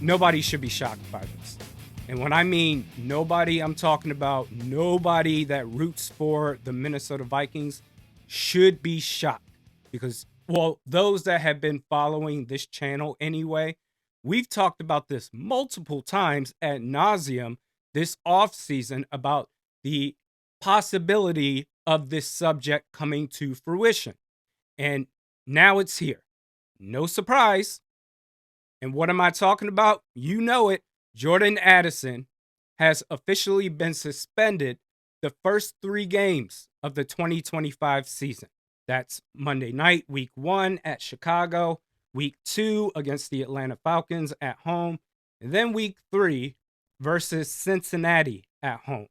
nobody should be shocked by this. And when I mean nobody, I'm talking about nobody that roots for the Minnesota Vikings should be shocked. Because, well, those that have been following this channel anyway, we've talked about this multiple times ad nauseum this offseason about the possibility of this subject coming to fruition. And now it's here. No surprise. And what am I talking about? You know it. Jordan Addison has officially been suspended the first 3 games of the 2025 season. That's Monday night, week 1 at Chicago, week 2 against the Atlanta Falcons at home, and then week 3 versus Cincinnati at home.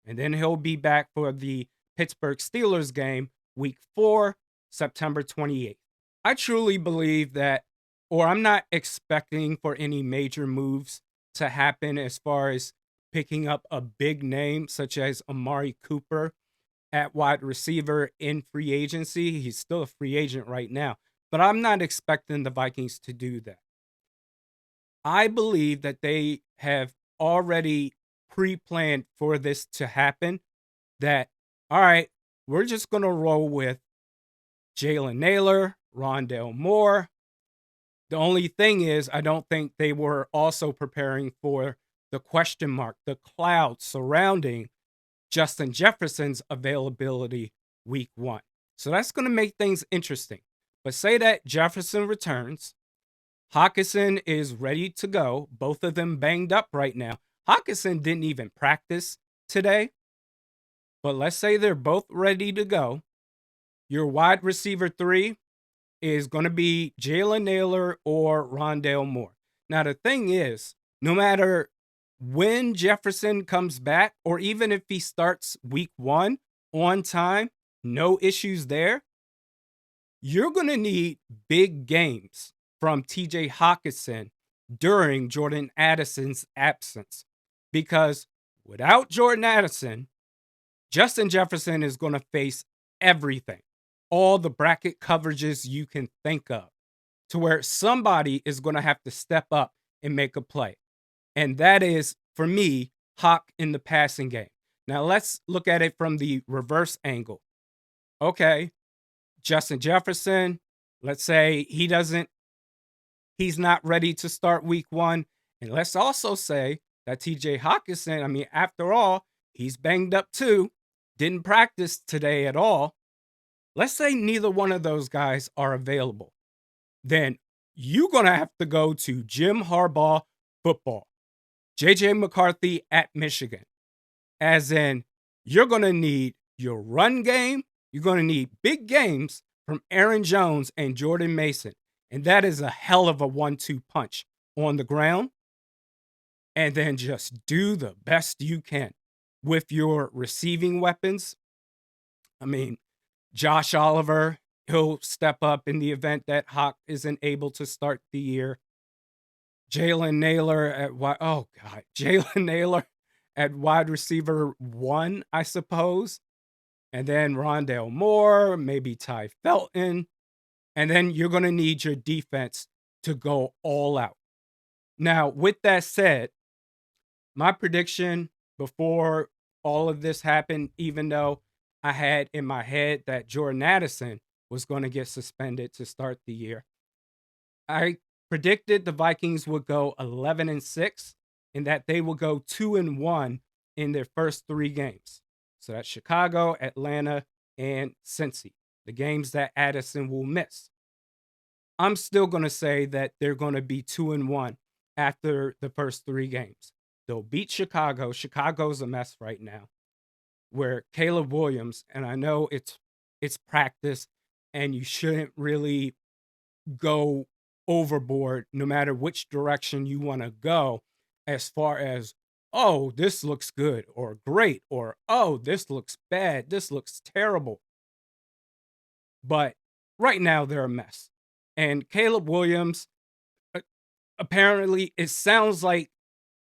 And then he'll be back for the Pittsburgh Steelers game, week 4, September 28th. I truly believe that, or I'm not expecting for any major moves to happen as far as picking up a big name such as Amari Cooper at wide receiver in free agency. He's still a free agent right now, but I'm not expecting the Vikings to do that. I believe that they have already pre-planned for this to happen, that, all right, we're just going to roll with Jalen Naylor, Rondale Moore. The only thing is, I don't think they were also preparing for the question mark, the cloud surrounding Justin Jefferson's availability week 1. So that's going to make things interesting. But say that Jefferson returns, Hockenson is ready to go. Both of them banged up right now. Hockenson didn't even practice today. But let's say they're both ready to go. Your wide receiver 3 is going to be Jalen Naylor or Rondale Moore. Now, the thing is, no matter when Jefferson comes back, or even if he starts week 1 on time, no issues there, you're going to need big games from TJ Hockenson during Jordan Addison's absence. Because without Jordan Addison, Justin Jefferson is going to face everything, all the bracket coverages you can think of, to where somebody is going to have to step up and make a play. And that is, for me, Hawk in the passing game. Now, let's look at it from the reverse angle. Okay, Justin Jefferson, let's say he's not ready to start week 1. And let's also say that TJ Hockenson, after all, he's banged up too, didn't practice today at all. Let's say neither one of those guys are available. Then you're going to have to go to Jim Harbaugh football. JJ McCarthy at Michigan. As in, you're going to need your run game. You're going to need big games from Aaron Jones and Jordan Mason. And that is a hell of a 1-2 punch on the ground. And then just do the best you can with your receiving weapons. Josh Oliver, he'll step up in the event that Hawk isn't able to start the year. Jalen Naylor at wide receiver 1, I suppose. And then Rondale Moore, maybe Ty Felton. And then you're going to need your defense to go all out. Now, with that said, my prediction before all of this happened, even though I had in my head that Jordan Addison was going to get suspended to start the year, I predicted the Vikings would go 11-6 and that they will go 2-1 in their first 3 games. So that's Chicago, Atlanta, and Cincy, the games that Addison will miss. I'm still going to say that they're going to be 2-1 after the first 3 games. They'll beat Chicago. Chicago's a mess right now, where Caleb Williams, and I know it's practice and you shouldn't really go overboard no matter which direction you want to go, as far as, oh, this looks good or great, or, oh, this looks bad, this looks terrible. But right now they're a mess. And Caleb Williams, apparently it sounds like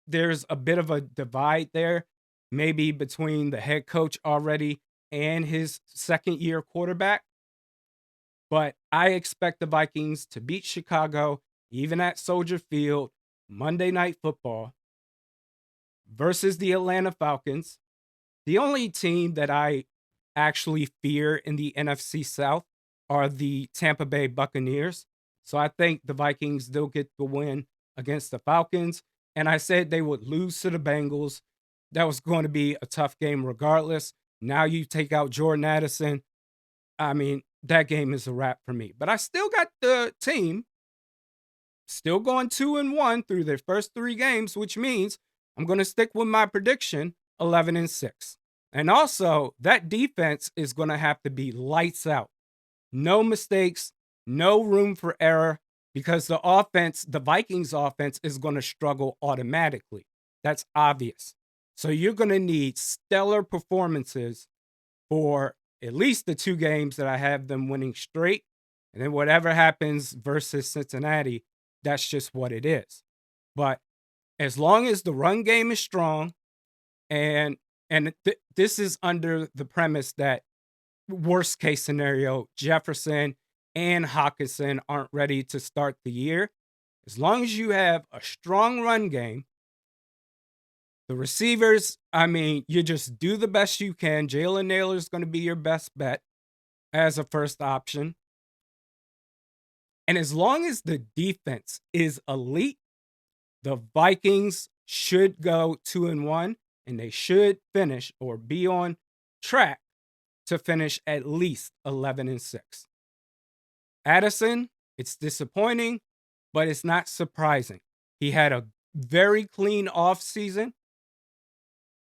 there's a bit of a divide there, maybe between the head coach already and his second-year quarterback. But I expect the Vikings to beat Chicago, even at Soldier Field, Monday Night Football versus the Atlanta Falcons. The only team that I actually fear in the NFC South are the Tampa Bay Buccaneers. So I think the Vikings, they'll get the win against the Falcons. And I said they would lose to the Bengals. That was going to be a tough game regardless. Now you take out Jordan Addison. I mean, that game is a wrap for me. But I still got the team still going 2-1 through their first 3 games, which means I'm going to stick with my prediction 11-6. And also, that defense is going to have to be lights out. No mistakes, no room for error, because the offense, the Vikings offense, is going to struggle automatically. That's obvious. So you're going to need stellar performances for at least the 2 games that I have them winning straight. And then whatever happens versus Cincinnati, that's just what it is. But as long as the run game is strong, and this is under the premise that worst case scenario, Jefferson and Hawkinson aren't ready to start the year. As long as you have a strong run game, the receivers, I mean, you just do the best you can. Jalen Naylor is going to be your best bet as a first option. And as long as the defense is elite, the Vikings should go 2-1, and they should finish or be on track to finish at least 11-6. Addison, it's disappointing, but it's not surprising. He had a very clean offseason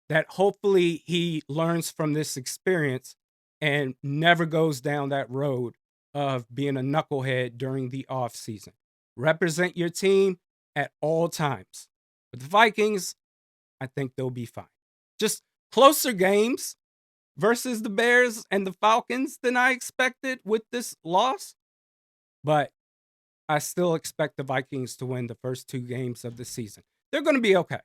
that hopefully he learns from this experience and never goes down that road of being a knucklehead during the offseason. Represent your team at all times. But the Vikings, I think they'll be fine. Just closer games versus the Bears and the Falcons than I expected with this loss. But I still expect the Vikings to win the first 2 games of the season. They're going to be okay.